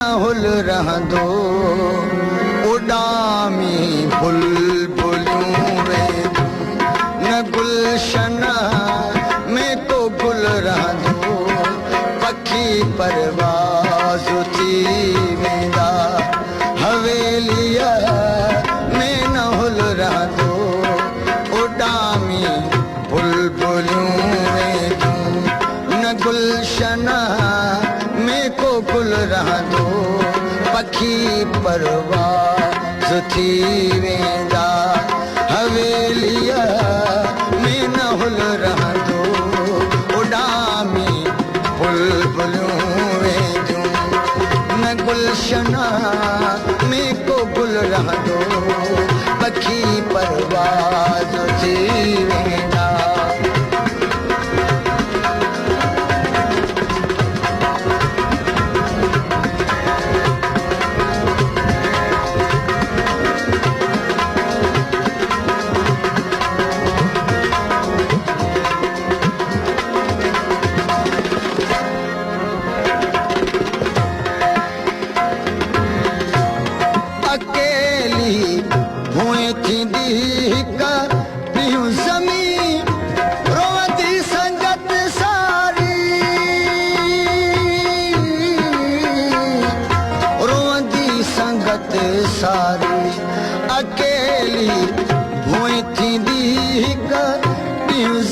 हुल रहंदो उॾामी बुलबुलियूं वेंदियूं न गुलशन में को गुल रहंदो पखी परवाज़ थी वेंदा हवेलीअ में न हुल रहंदो उॾामी बुलबुलियूं वेंदियूं न गुलशन में को गुल रहंदो पखी परवाज़ थी वेंदा हवेलीअ में न हुल रहंदो उॾामी बुलबुलियूं वेंदियूं न गुलशन में को गुल रहंदो पखी परवाज़ थी वेंदा अकेली हुए थींदी हिक ॾींहुं ज़मीन रोअंदी संगत सारी रोअंदी संगत सारी अकेली हुए थींदी हिक ॾींहुं